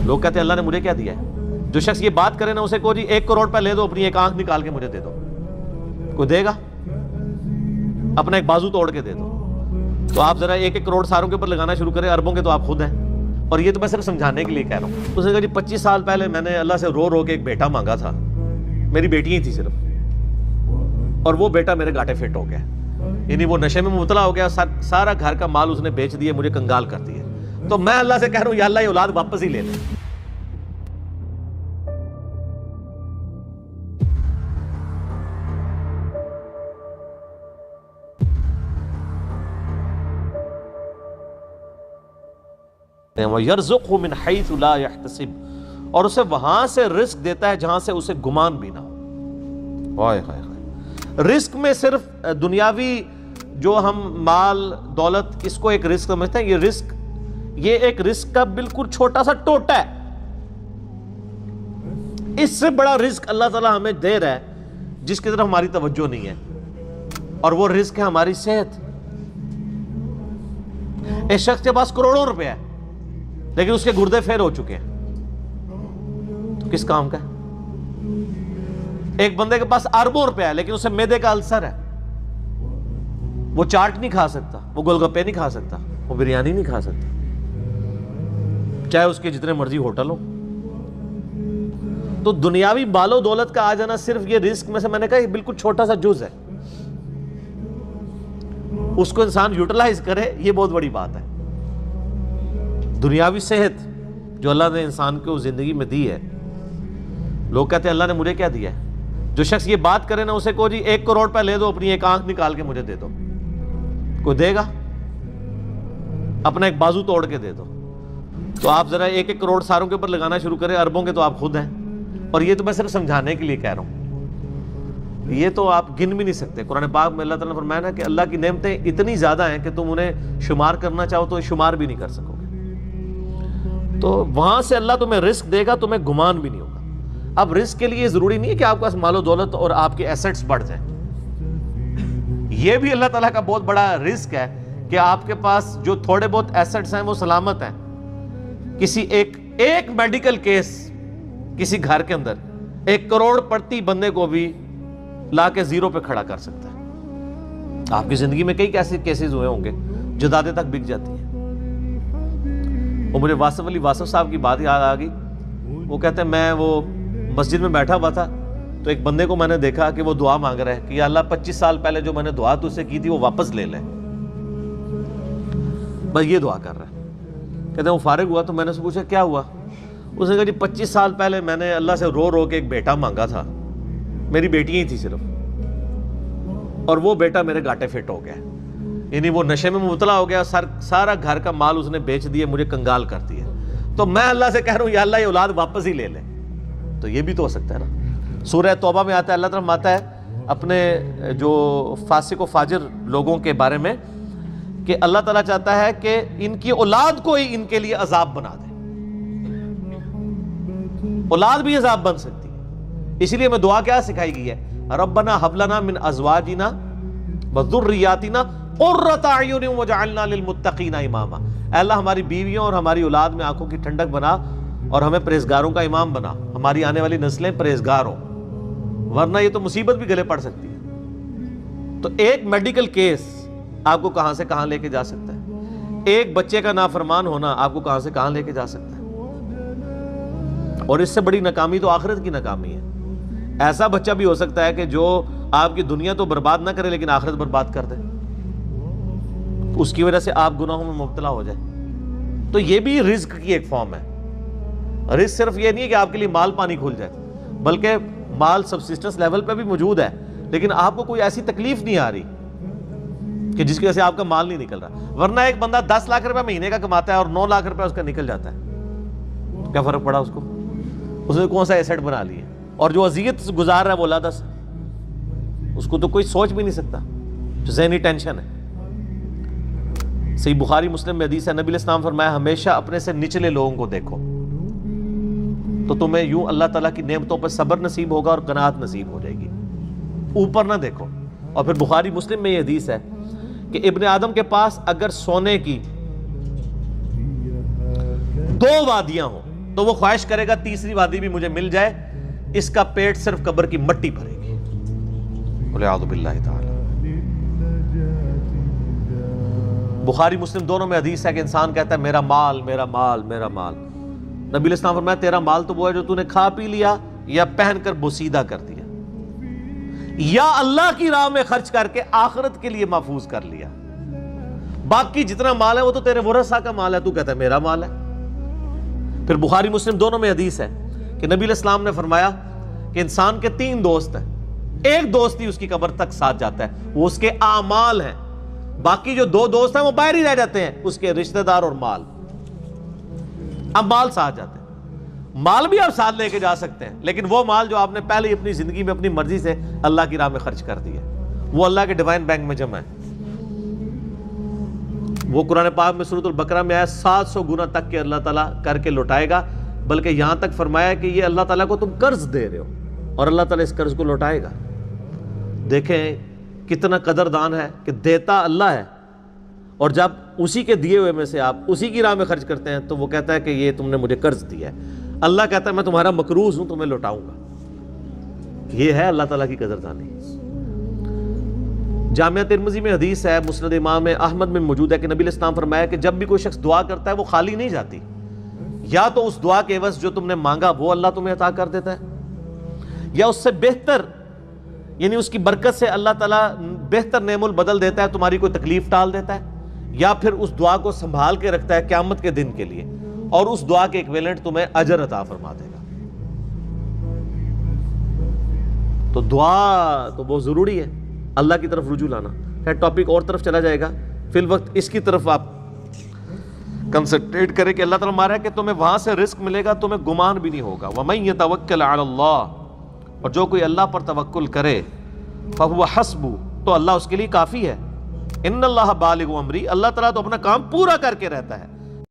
لوگ کہتے ہیں اللہ نے مجھے کیا دیا ہے؟ جو شخص یہ بات کرے نا اسے کہو جی 1 کروڑ پہ لے دو، اپنی ایک آنکھ نکال کے مجھے دے دو، کوئی دے گا؟ اپنا ایک بازو توڑ کے دے دو۔ تو آپ ذرا 1 کروڑ ساروں کے اوپر لگانا شروع کریں، اربوں کے تو آپ خود ہیں۔ اور یہ تو میں صرف سمجھانے کے لیے کہہ رہا ہوں۔ اس نے کہا جی 25 سال پہلے میں نے اللہ سے رو رو کے ایک بیٹا مانگا تھا، میری بیٹی ہی تھی صرف، اور وہ بیٹا میرے گاٹے فٹ ہو گیا، یعنی وہ نشے میں مبتلا ہو گیا، سارا گھر کا مال اس نے بیچ دیا، مجھے کنگال کر دیا۔ تو میں اللہ سے کہہ رہا ہوں یا اللہ یہ اولاد واپس ہی لے لے۔ وَيَرْزُقْهُ مِنْ حَيْثُ لَا يَحْتَسِبُ، اور اسے وہاں سے رزق دیتا ہے جہاں سے اسے گمان بھی نہ ہو۔ رزق میں صرف دنیاوی جو ہم مال دولت اس کو ایک رزق سمجھتے ہیں، یہ ایک رزق کا بالکل چھوٹا سا ٹوٹا ہے۔ اس سے بڑا رزق اللہ تعالیٰ ہمیں دے رہا ہے جس کی طرف ہماری توجہ نہیں ہے، اور وہ رزق ہے ہماری صحت۔ ایک شخص کے پاس کروڑوں روپے ہے لیکن اس کے گردے فیل ہو چکے ہیں، تو کس کام کا ہے؟ ایک بندے کے پاس اربوں روپے ہے لیکن اسے معدے کا السر ہے، وہ چاٹ نہیں کھا سکتا، وہ گول گپے نہیں کھا سکتا، وہ بریانی نہیں کھا سکتا، چاہے اس کے جتنے مرضی ہوٹل ہو۔ تو دنیاوی مال و دولت کا آ جانا صرف یہ رزق میں سے میں نے کہا یہ بالکل چھوٹا سا جز ہے، اس کو انسان یوٹیلائز کرے یہ بہت بڑی بات ہے۔ دنیاوی صحت جو اللہ نے انسان کو زندگی میں دی ہے، لوگ کہتے ہیں اللہ نے مجھے کیا دیا ہے؟ جو شخص یہ بات کرے نا اسے کہو جی 1 کروڑ پہ لے دو، اپنی ایک آنکھ نکال کے مجھے دے دو، کوئی دے گا؟ اپنا ایک بازو توڑ کے دے دو۔ تو آپ ذرا 1 کروڑ ساروں کے اوپر لگانا شروع کریں، اربوں کے تو آپ خود ہیں۔ اور یہ تو میں صرف سمجھانے کے لیے کہہ رہا ہوں، یہ تو آپ گن بھی نہیں سکتے۔ قرآن پاک میں اللہ تعالیٰ نے فرمایا نا کہ اللہ کی نعمتیں اتنی زیادہ ہیں کہ تم انہیں شمار کرنا چاہو تو شمار بھی نہیں کر سکو گے۔ تو وہاں سے اللہ تمہیں رزق دے گا، تمہیں گمان بھی نہیں ہوگا۔ اب رزق کے لیے ضروری نہیں ہے کہ آپ کے پاس مال و دولت اور آپ کے ایسٹس بڑھ جائیں، یہ بھی اللہ تعالیٰ کا بہت بڑا رزق ہے کہ آپ کے پاس جو تھوڑے بہت ایسٹس ہیں وہ سلامت ہیں۔ کسی ایک میڈیکل کیس کسی گھر کے اندر 1 کروڑ پڑتی بندے کو بھی لا کے زیرو پہ کھڑا کر سکتا ہے۔ آپ کی زندگی میں کئی ایسے کیسز ہوئے ہوں گے، جدادیں تک بک جاتی ہیں۔ وہ مجھے واصف علی واصف صاحب کی بات یاد آ گئی، وہ کہتے ہیں میں وہ مسجد میں بیٹھا ہوا تھا تو ایک بندے کو میں نے دیکھا کہ وہ دعا مانگ رہا ہے کہ یا اللہ 25 سال پہلے جو میں نے دعا تجھ سے کی تھی وہ واپس لے لے، بس یہ دعا کر رہا ہے۔ کہتے ہیں وہ فارغ ہوا تو میں نے اس سے پوچھا کیا ہوا؟ اس نے کہا جی 25 سال پہلے میں نے اللہ سے رو رو کے ایک بیٹا مانگا تھا، میری بیٹی ہی تھی صرف، اور وہ بیٹا میرے گاٹے فٹ ہو گیا، یعنی وہ نشے میں مبتلا ہو گیا، سارا گھر کا مال اس نے بیچ دیا، مجھے کنگال کر دیا۔ تو میں اللہ سے کہہ رہا ہوں یا اللہ یہ اولاد واپس ہی لے لے۔ تو یہ بھی تو ہو سکتا ہے نا۔ سورہ توبہ میں آتا ہے، اللہ تعالیٰ آتا ہے اپنے جو فاسق و فاجر لوگوں کے بارے میں کہ اللہ تعالیٰ چاہتا ہے کہ ان کی اولاد کو ہی ان کے لیے عذاب بنا دے۔ اولاد بھی عذاب بن سکتی ہے، اسی لیے میں دعا کیا سکھائی گئی ہے، ربنا ھب لنا من ازواجنا وذریاتنا قرۃ اعین واجعلنا للمتقین اماما۔ اے اللہ ہماری بیویوں اور ہماری اولاد میں آنکھوں کی ٹھنڈک بنا اور ہمیں پرہیزگاروں کا امام بنا، ہماری آنے والی نسلیں پرہیزگار ہوں، ورنہ یہ تو مصیبت بھی گلے پڑ سکتی ہے۔ تو ایک میڈیکل کیس آپ کو کہاں سے کہاں لے کے جا سکتا ہے، ایک بچے کا نافرمان ہونا آپ کو کہاں سے کہاں لے کے جا سکتا ہے، اور اس سے بڑی ناکامی تو آخرت کی ناکامی ہے۔ ایسا بچہ بھی ہو سکتا ہے کہ جو آپ کی دنیا تو برباد نہ کرے لیکن آخرت برباد کر دے، اس کی وجہ سے آپ گناہوں میں مبتلا ہو جائے۔ تو یہ بھی رزق کی ایک فارم ہے۔ رزق صرف یہ نہیں ہے کہ آپ کے لیے مال پانی کھل جائے، بلکہ مال سبسسٹنس لیول پہ بھی موجود ہے، لیکن آپ کو کوئی ایسی تکلیف نہیں آ رہی کہ جس کی وجہ سے آپ کا مال نہیں نکل رہا۔ ورنہ ایک بندہ 10 لاکھ روپے مہینے کا کماتا ہے اور 9 لاکھ روپے اس کا نکل جاتا ہے، کیا فرق پڑا اس کو؟ اس نے کون سا ایسٹ بنا لی ہے، اور جو اذیت گزار رہا ہے وہ اللہ دس، اس کو تو کوئی سوچ بھی نہیں سکتا، جو ذہنی ٹینشن ہے۔ صحیح بخاری مسلم میں حدیث ہے، نبی علیہ السلام فرمایا ہمیشہ اپنے سے نچلے لوگوں کو دیکھو تو تمہیں یوں اللہ تعالیٰ کی نعمتوں پر صبر نصیب ہوگا اور قناعت نصیب ہو جائے گی، اوپر نہ دیکھو۔ اور پھر بخاری مسلم میں یہ حدیث ہے کہ ابن آدم کے پاس اگر سونے کی 2 وادیاں ہوں، تو وہ خواہش کرے گا تیسری وادی بھی مجھے مل جائے، اس کا پیٹ صرف قبر کی مٹی بھرے گی، والعیاذ باللہ تعالی۔ بخاری مسلم دونوں میں حدیث ہے کہ انسان کہتا ہے میرا مال میرا مال میرا مال، نبی علیہ السلام فرمایا تیرا مال تو وہ ہے جو تو نے کھا پی لیا یا پہن کر بوسیدہ کر دیا یا اللہ کی راہ میں خرچ کر کے آخرت کے لیے محفوظ کر لیا، باقی جتنا مال ہے وہ تو تیرے ورثہ کا مال ہے، تو کہتا ہے میرا مال ہے۔ پھر بخاری مسلم دونوں میں حدیث ہے کہ نبی علیہ السلام نے فرمایا کہ انسان کے 3 دوست ہیں، ایک دوست ہی اس کی قبر تک ساتھ جاتا ہے، وہ اس کے اعمال ہیں، باقی جو 2 دوست ہیں وہ باہر ہی رہ جاتے ہیں، اس کے رشتہ دار اور مال۔ اب مال ساتھ جاتے ہیں، مال بھی آپ ساتھ لے کے جا سکتے ہیں، لیکن وہ مال جو آپ نے پہلے ہی اپنی زندگی میں اپنی مرضی سے اللہ کی راہ میں خرچ کر دیا، وہ اللہ کے ڈیوائن بینک میں جمع ہے۔ وہ قرآن پاک میں سورۃ البقرہ میں آیا 700 گنا تک کہ اللہ تعالیٰ کر کے لوٹائے گا، بلکہ یہاں تک فرمایا کہ یہ اللہ تعالیٰ کو تم قرض دے رہے ہو اور اللہ تعالیٰ اس قرض کو لوٹائے گا۔ دیکھیں کتنا قدردان ہے کہ دیتا اللہ ہے، اور جب اسی کے دیے ہوئے میں سے آپ اسی کی راہ میں خرچ کرتے ہیں تو وہ کہتا ہے کہ یہ تم نے مجھے قرض دیا ہے، اللہ کہتا ہے میں تمہارا مقروض ہوں، تمہیں لوٹاؤں گا۔ یہ ہے اللہ تعالیٰ کی قدردانی۔ جامعہ ترمذی میں حدیث ہے، مسند امام احمد میں موجود ہے کہ نبی علیہ السلام فرمایا کہ جب بھی کوئی شخص دعا کرتا ہے وہ خالی نہیں جاتی، یا تو اس دعا کے عوض جو تم نے مانگا وہ اللہ تمہیں عطا کر دیتا ہے، یا اس سے بہتر یعنی اس کی برکت سے اللہ تعالیٰ بہتر نعم البدل دیتا ہے، تمہاری کوئی تکلیف ٹال دیتا ہے، یا پھر اس دعا کو سنبھال کے رکھتا ہے قیامت کے دن کے لیے، اور اس دعا کے ایکویلنٹ تمہیں اجر عطا فرما دے گا۔ تو دعا تو بہت ضروری ہے، اللہ کی طرف رجوع لانا ہے۔ ٹاپک اور طرف چلا جائے گا، فی الوقت اس کی طرف آپ کنسنٹریٹ کریں کہ اللہ تعالیٰ مارا ہے کہ تمہیں وہاں سے رزق ملے گا، تمہیں گمان بھی نہیں ہوگا۔ وَمَن يَتَوَكَّلْ عَلَى اللَّهِ، اور جو کوئی اللہ پر توکل کرے، فَهُوَ حَسْبُهُ، تو اللہ اس کے لیے کافی ہے۔ ان اللہ بالغ امری، اللہ تعالیٰ تو اپنا کام پورا کر کے رہتا ہے۔